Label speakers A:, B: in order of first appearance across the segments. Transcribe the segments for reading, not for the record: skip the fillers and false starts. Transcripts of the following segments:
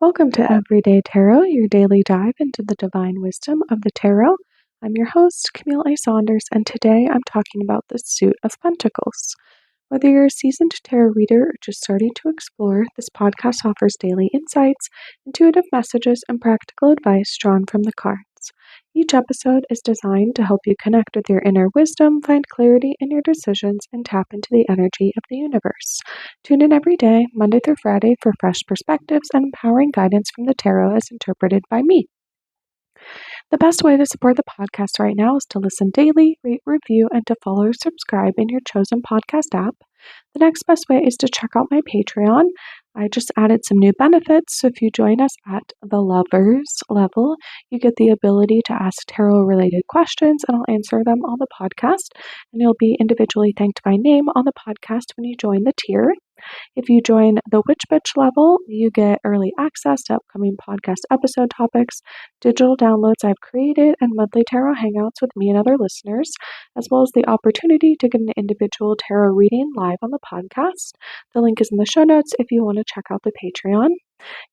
A: Welcome to Everyday Tarot, your daily dive into the divine wisdom of the tarot. I'm your host, Camille A. Saunders, and today I'm talking about the Suit of Pentacles. Whether you're a seasoned tarot reader or just starting to explore, this podcast offers daily insights, intuitive messages, and practical advice drawn from the cards. Each episode is designed to help you connect with your inner wisdom, find clarity in your decisions, and tap into the energy of the universe. Tune in every day, Monday through Friday, for fresh perspectives and empowering guidance from the tarot as interpreted by me. The best way to support the podcast right now is to listen daily, rate, review, and to follow or subscribe in your chosen podcast app. The next best way is to check out my Patreon. I just added some new benefits, so if you join us at the Lovers level, you get the ability to ask tarot-related questions, and I'll answer them on the podcast, and you'll be individually thanked by name on the podcast when you join the tier. If you join the Witch Bitch level, you get early access to upcoming podcast episode topics, digital downloads I've created, and monthly tarot hangouts with me and other listeners, as well as the opportunity to get an individual tarot reading live on the podcast. The link is in the show notes if you want to check out the Patreon.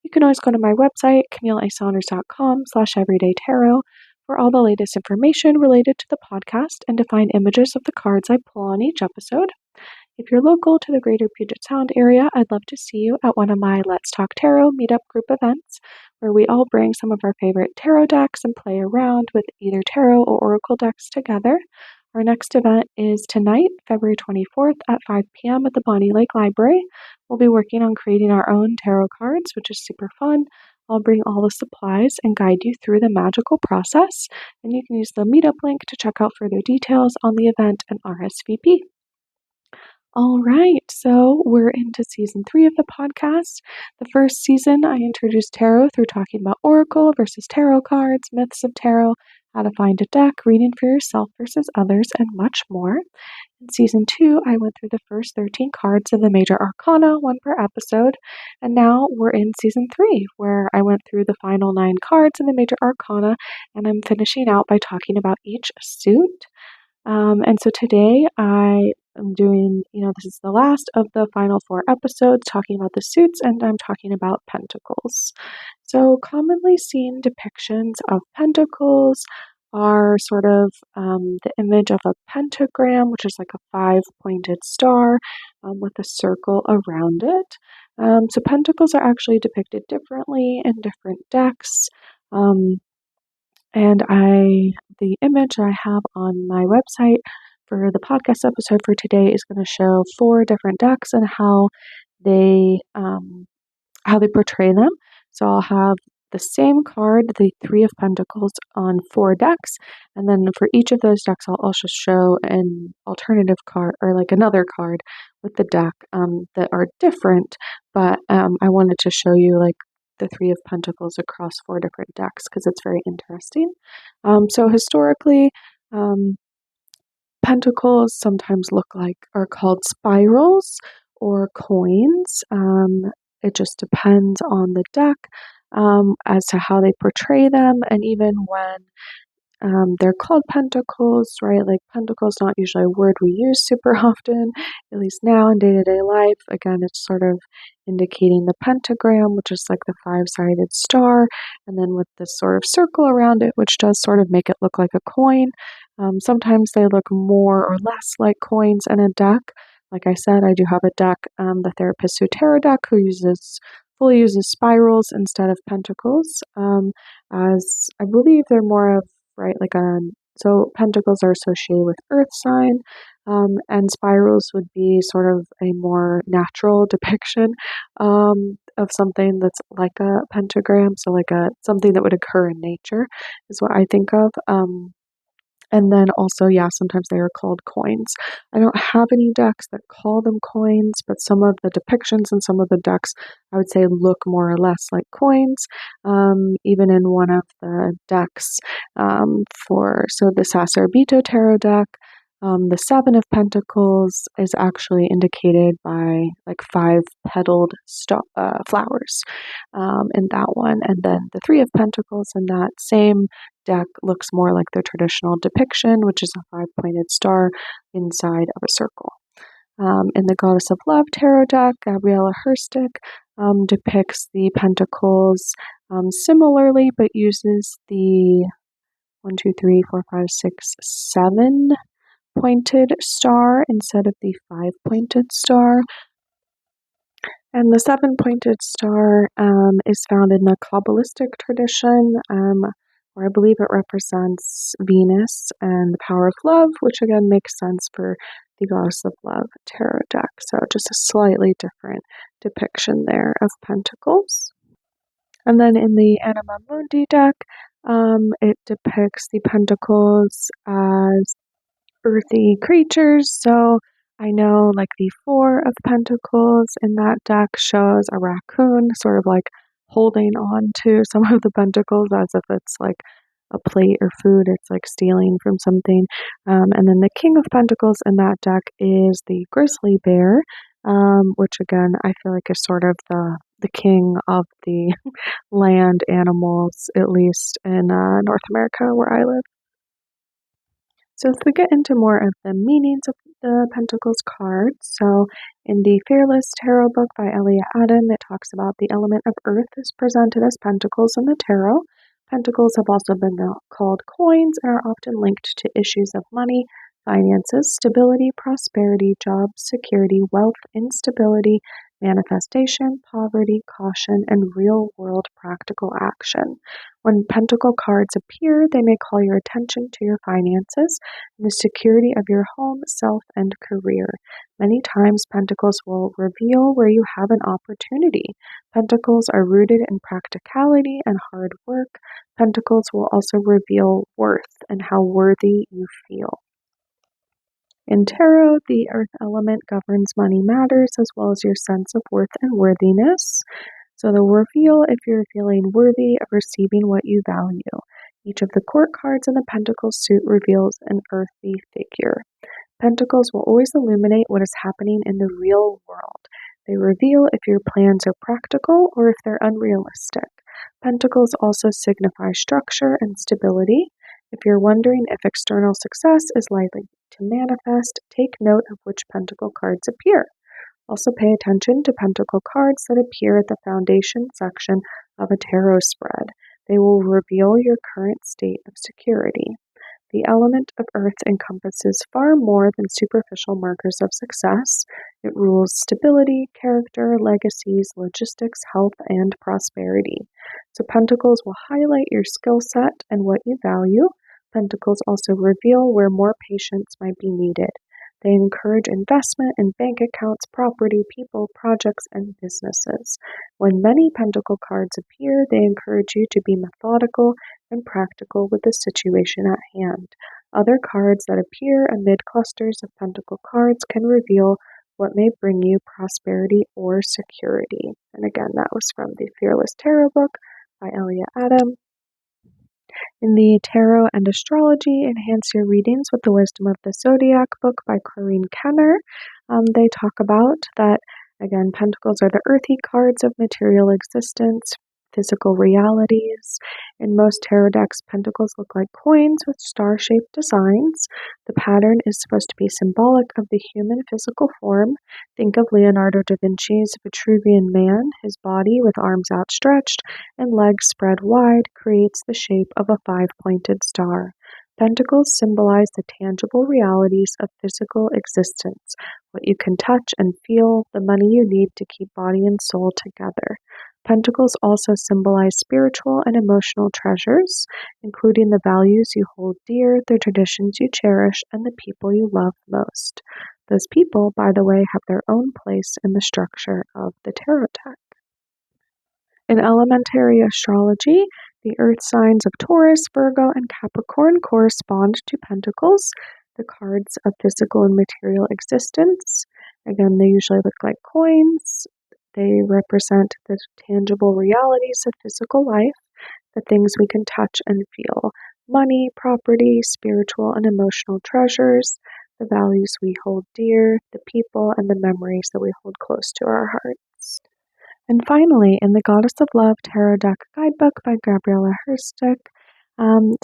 A: You can always go to my website, CamilleASaunders.com/everydaytarot, for all the latest information related to the podcast and to find images of the cards I pull on each episode. If you're local to the greater Puget Sound area, I'd love to see you at one of my Let's Talk Tarot meetup group events, where we all bring some of our favorite tarot decks and play around with either tarot or oracle decks together. Our next event is tonight, February 24th at 5 p.m. at the Bonnie Lake Library. We'll be working on creating our own tarot cards, which is super fun. I'll bring all the supplies and guide you through the magical process, and you can use the meetup link to check out further details on the event and RSVP. All right, so we're into season 3 of the podcast. The first season, I introduced tarot through talking about oracle versus tarot cards, myths of tarot, how to find a deck, reading for yourself versus others, and much more. In season 2, I went through the first 13 cards of the Major Arcana, one per episode, and now we're in season 3, where I went through the final 9 cards in the Major Arcana, and I'm finishing out by talking about each suit. And so today I am doing, this is the last of the final 4 episodes talking about the suits, and I'm talking about pentacles. So commonly seen depictions of pentacles are sort of the image of a pentagram, which is like a 5-pointed star with a circle around it. So pentacles are actually depicted differently in different decks. And the image I have on my website for the podcast episode for today is going to show 4 different decks and how they portray them. So I'll have the same card, the 3 of Pentacles, on 4 decks, and then for each of those decks, I'll also show an alternative card or like another card with the deck that are different. But I wanted to show you like the 3 of Pentacles across 4 different decks because it's very interesting. So historically, pentacles sometimes are called spirals or coins. It just depends on the deck as to how they portray them, and even when they're called pentacles, right? Like pentacle is not usually a word we use super often, at least now in day-to-day life. Again, it's sort of indicating the pentagram, which is like the 5-sided star, and then with this sort of circle around it, which does sort of make it look like a coin. Sometimes they look more or less like coins in a deck. Like I said, I do have a deck, the Therapist Who Tarot deck, who fully uses spirals instead of pentacles, as I believe they're more of, right, so pentacles are associated with earth sign, and spirals would be sort of a more natural depiction of something that's like a pentagram, so like something that would occur in nature is what I think of. And then also, sometimes they are called coins. I don't have any decks that call them coins, but some of the depictions in some of the decks, I would say, look more or less like coins. Even in one of the decks so the Sacerdotito Tarot deck, the 7 of Pentacles is actually indicated by like 5 petaled flowers in that one. And then the 3 of Pentacles in that same deck looks more like the traditional depiction, which is a 5-pointed star inside of a circle. In the Goddess of Love Tarot deck, Gabriella Herstick, depicts the pentacles similarly, but uses the 7 pointed star instead of the 5 pointed star. And the 7 pointed star is found in the Kabbalistic tradition, where I believe it represents Venus and the power of love, which again makes sense for the Goddess of Love tarot deck. So just a slightly different depiction there of pentacles. And then in the Anima Mundi deck, it depicts the pentacles as earthy creatures. So I know like the 4 of pentacles in that deck shows a raccoon sort of like holding on to some of the pentacles as if it's like a plate or food, it's like stealing from something. And then the king of pentacles in that deck is the grizzly bear, which again I feel like is sort of the king of the land animals, at least in North America where I live. So if we get into more of the meanings of the Pentacles cards, so in the Fearless Tarot book by Elia Adam, it talks about the element of earth is presented as pentacles in the tarot. Pentacles have also been called coins and are often linked to issues of money, finances, stability, prosperity, jobs, security, wealth, instability, manifestation, poverty, caution, and real-world practical action. When pentacle cards appear, they may call your attention to your finances and the security of your home, self, and career. Many times, pentacles will reveal where you have an opportunity. Pentacles are rooted in practicality and hard work. Pentacles will also reveal worth and how worthy you feel. In tarot, the earth element governs money matters as well as your sense of worth and worthiness. So they'll reveal if you're feeling worthy of receiving what you value. Each of the court cards in the Pentacles suit reveals an earthy figure. Pentacles will always illuminate what is happening in the real world. They reveal if your plans are practical or if they're unrealistic. Pentacles also signify structure and stability. If you're wondering if external success is likely to manifest, take note of which pentacle cards appear. Also pay attention to pentacle cards that appear at the foundation section of a tarot spread. They will reveal your current state of security. The element of earth encompasses far more than superficial markers of success. It rules stability, character, legacies, logistics, health, and prosperity. So pentacles will highlight your skill set and what you value. Pentacles also reveal where more patience might be needed. They encourage investment in bank accounts, property, people, projects, and businesses. When many pentacle cards appear, they encourage you to be methodical and practical with the situation at hand. Other cards that appear amid clusters of pentacle cards can reveal what may bring you prosperity or security. And again, that was from the Fearless Tarot book by Elia Adam. In the Tarot and Astrology, Enhance Your Readings with the Wisdom of the Zodiac book by Corinne Kenner, they talk about that, again, pentacles are the earthy cards of material existence, physical realities. In most tarot decks, pentacles look like coins with star-shaped designs. The pattern is supposed to be symbolic of the human physical form. Think of Leonardo da Vinci's Vitruvian Man. His body, with arms outstretched and legs spread wide, creates the shape of a 5-pointed star. Pentacles symbolize the tangible realities of physical existence, what you can touch and feel, the money you need to keep body and soul together. Pentacles also symbolize spiritual and emotional treasures, including the values you hold dear, the traditions you cherish, and the people you love most. Those people, by the way, have their own place in the structure of the tarot deck. In elementary astrology, the earth signs of Taurus, Virgo, and Capricorn correspond to pentacles, the cards of physical and material existence. Again, they usually look like coins. They represent the tangible realities of physical life, the things we can touch and feel. Money, property, spiritual and emotional treasures, the values we hold dear, the people and the memories that we hold close to our hearts. And finally, in the Goddess of Love Tarot Deck Guidebook by Gabriella Herstick,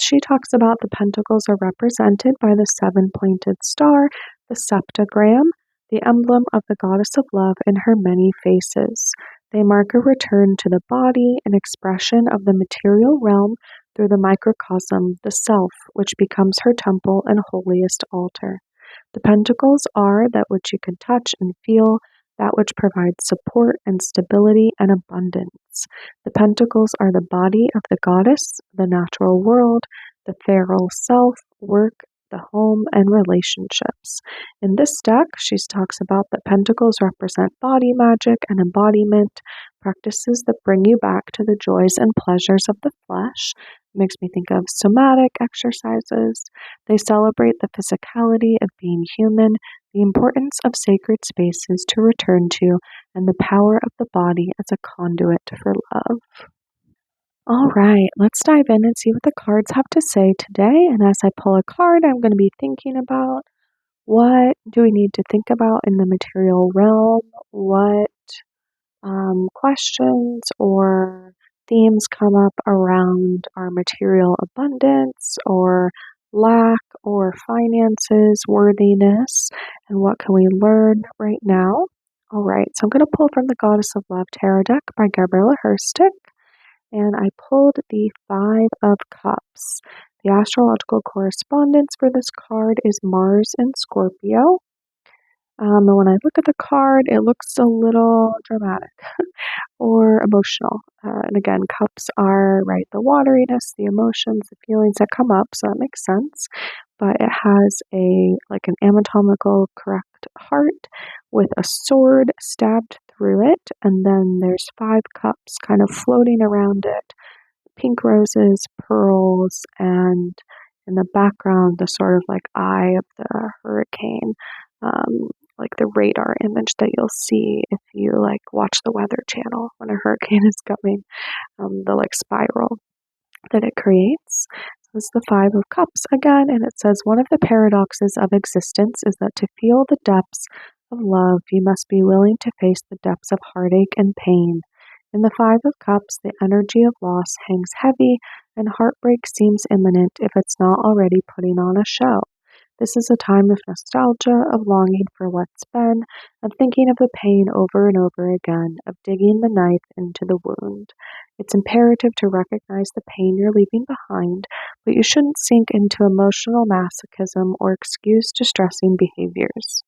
A: she talks about the pentacles are represented by the 7-pointed star, the septagram, the emblem of the Goddess of Love in her many faces. They mark a return to the body, an expression of the material realm through the microcosm, the self, which becomes her temple and holiest altar. The pentacles are that which you can touch and feel, that which provides support and stability and abundance. The pentacles are the body of the goddess, the natural world, the feral self, work, the home, and relationships. In this deck, she talks about that pentacles represent body magic and embodiment, practices that bring you back to the joys and pleasures of the flesh. It makes me think of somatic exercises. They celebrate the physicality of being human, the importance of sacred spaces to return to, and the power of the body as a conduit for love. All right, let's dive in and see what the cards have to say today. And as I pull a card, I'm going to be thinking about what do we need to think about in the material realm? What questions or themes come up around our material abundance or lack or finances, worthiness, and what can we learn right now? All right, so I'm going to pull from the Goddess of Love Tarot deck by Gabriella Herstick, and I pulled the Five of Cups. The astrological correspondence for this card is Mars in Scorpio. And when I look at the card, it looks a little dramatic or emotional. And again, cups are, right, the wateriness, the emotions, the feelings that come up, so that makes sense. But it has like an anatomical correct heart with a sword stabbed through it, and then there's five cups kind of floating around it, pink roses, pearls, and in the background, the sort of like eye of the hurricane, like the radar image that you'll see if you like watch the Weather Channel when a hurricane is coming, the like spiral that it creates. So this is the Five of Cups again, and it says one of the paradoxes of existence is that to feel the depths of love, you must be willing to face the depths of heartache and pain. In the Five of Cups, the energy of loss hangs heavy, and heartbreak seems imminent if it's not already putting on a show. This is a time of nostalgia, of longing for what's been, of thinking of the pain over and over again, of digging the knife into the wound. It's imperative to recognize the pain you're leaving behind, but you shouldn't sink into emotional masochism or excuse distressing behaviors.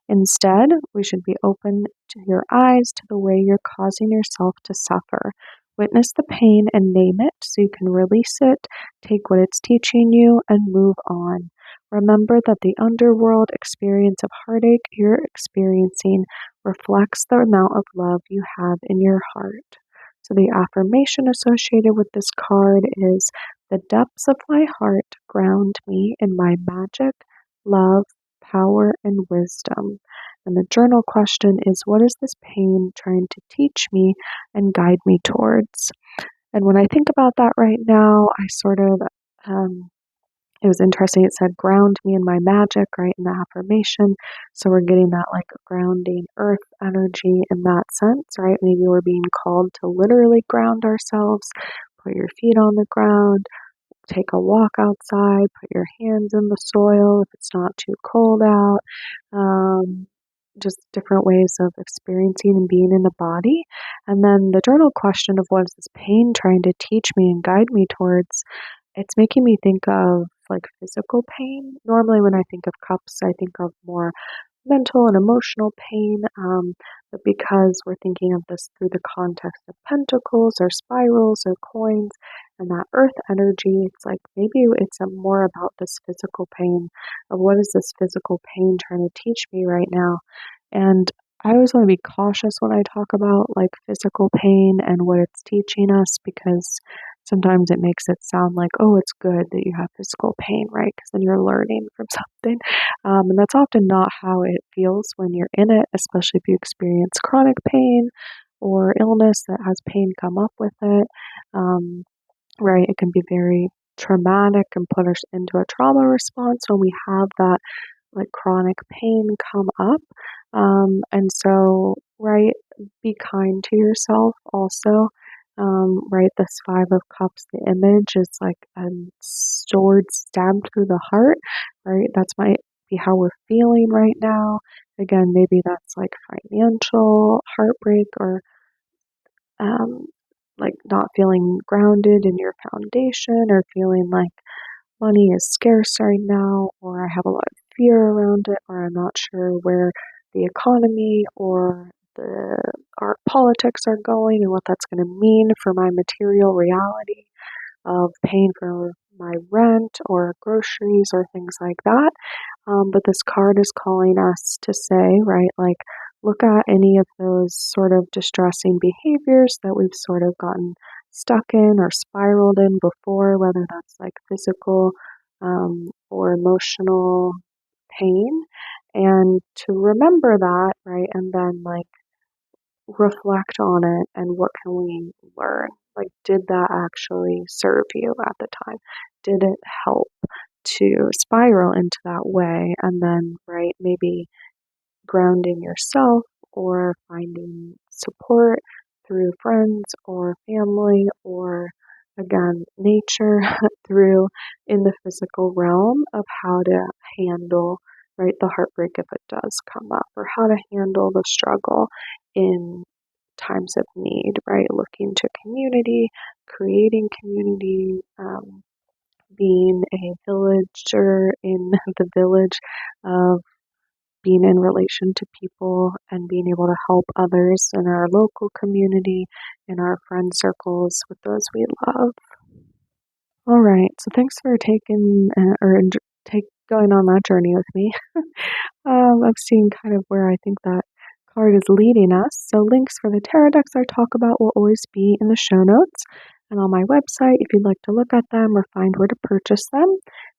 A: Instead, we should be open to your eyes to the way you're causing yourself to suffer. Witness the pain and name it so you can release it, take what it's teaching you, and move on. Remember that the underworld experience of heartache you're experiencing reflects the amount of love you have in your heart. So the affirmation associated with this card is, the depths of my heart ground me in my magic, love, power, and wisdom. And the journal question is, what is this pain trying to teach me and guide me towards? And when I think about that right now, I sort of, it was interesting. It said, ground me in my magic, right, in the affirmation. So we're getting that like grounding earth energy in that sense, right? Maybe we're being called to literally ground ourselves, put your feet on the ground, take a walk outside, put your hands in the soil if it's not too cold out. Just different ways of experiencing and being in the body. And then the journal question of, what is this pain trying to teach me and guide me towards? It's making me think of like physical pain. Normally when I think of cups, I think of more mental and emotional pain, but because we're thinking of this through the context of pentacles or spirals or coins and that earth energy, it's like maybe it's more about this physical pain of, what is this physical pain trying to teach me right now? And I always want to be cautious when I talk about like physical pain and what it's teaching us, because sometimes it makes it sound like, oh, it's good that you have physical pain, right? Because then you're learning from something. And that's often not how it feels when you're in it, especially if you experience chronic pain or illness that has pain come up with it. Right? It can be very traumatic and put us into a trauma response when we have that like chronic pain come up. And so, right, be kind to yourself also. Right, this Five of Cups, the image is like a sword stabbed through the heart, right? That's might be how we're feeling right now. Again, maybe that's like financial heartbreak or like not feeling grounded in your foundation, or feeling like money is scarce right now, or I have a lot of fear around it, or I'm not sure where the economy or our politics are going and what that's going to mean for my material reality of paying for my rent or groceries or things like that. But this card is calling us to say, right, like, look at any of those sort of distressing behaviors that we've sort of gotten stuck in or spiraled in before, whether that's like physical or emotional pain, and to remember that, right, and then like reflect on it and what can we learn? Like, did that actually serve you at the time? Did it help to spiral into that way? And then, right, maybe grounding yourself or finding support through friends or family or again nature through in the physical realm of how to handle, right, the heartbreak if it does come up, or how to handle the struggle in times of need, right? Looking to community, creating community, being a villager in the village of being in relation to people and being able to help others in our local community, in our friend circles, with those we love. All right, so thanks for taking take going on that journey with me. Of seeing kind of where I think that card is leading us. So links for the tarot decks I talk about will always be in the show notes and on my website if you'd like to look at them or find where to purchase them.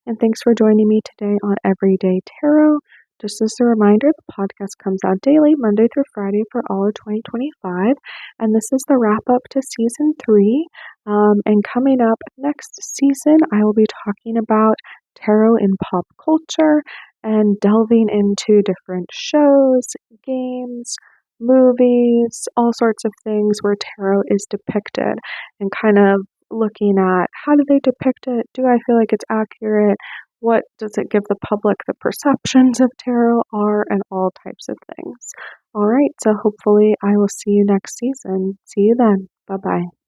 A: And thanks for joining me today on Everyday Tarot. Just as a reminder, the podcast comes out daily, Monday through Friday for all of 2025. And this is the wrap up to season 3. And coming up next season, I will be talking about tarot in pop culture and delving into different shows, games, movies, all sorts of things where tarot is depicted, and kind of looking at how do they depict it? Do I feel like it's accurate? What does it give the public the perceptions of tarot are, and all types of things. All right, so hopefully I will see you next season. See you then. Bye bye.